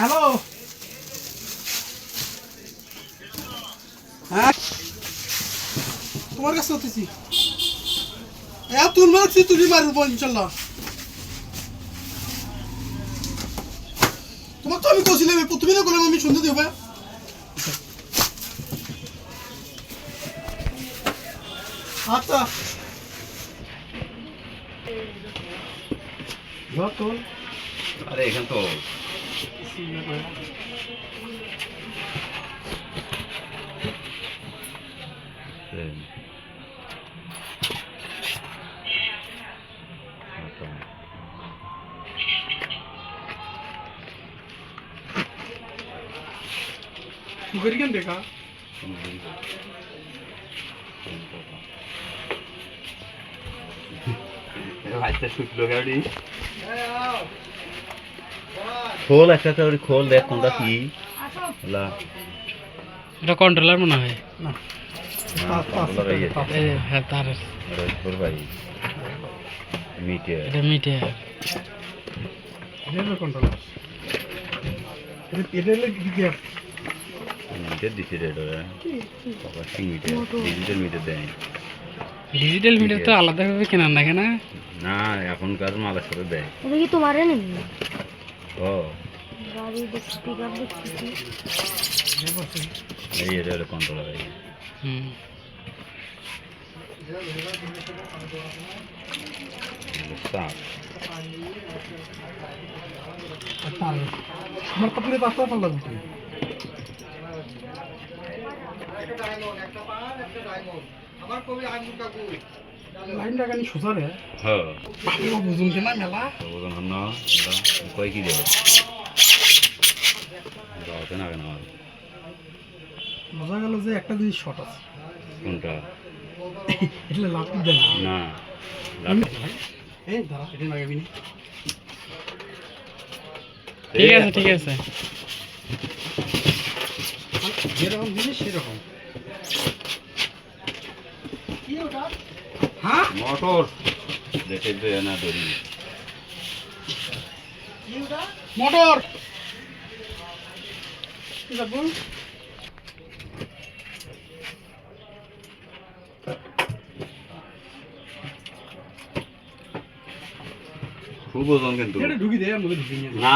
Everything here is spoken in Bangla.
হ্যালো হ্যাঁ তোমার কাছে হতেছি তুই মারছি তুই মারব ইনশাল্লাহ তোমার তো আমি কইছিলাম প্রথমে না করলাম আমি শুনতে দেব আচ্ছা আরে এখান তো गरिकन देखा খোল একটা খোল দেখ কোনটা কি এটা কন্ট্রোলার মনে হয় না হ্যাঁ তার ভাই মিটে এটা মিটে এটা কন্ট্রোলার এটা গিয়ার মিটার দিছে রে এটা বাবা কি মিটার ডিজিটাল মিটার দেয় ডিজিটাল মিটার তো আলাদা ভাবে কেনার না কেনা না এখনকার মাল সাথে দেয় এটা কি তোমার নাকি ও গাড়ির স্পিকার দেখতেছি এই এটা হলো কন্ট্রোলার হুম সাপ আমার কপলে পাঁচটা পাল্লা দিতে লাইনটা গানি সোজা রে হ্যাঁ ভালো বুঝুন কেনা মেলা ওজন হন কয় কি দেব রাতে না কেন বোঝা গেল যে একটা জিনিস শর্ট আছে কোনটা এটা লাভ দেয় না এই দাঁড়া এটা লাগাবি না ঠিক আছে যেরকম জিনিস সেরকম হ্যাঁ মোটর দেখে তো না ধরি মোটর খুব ওজন কিন্তু ঢুকি দেয় আমাদের ঢুকি না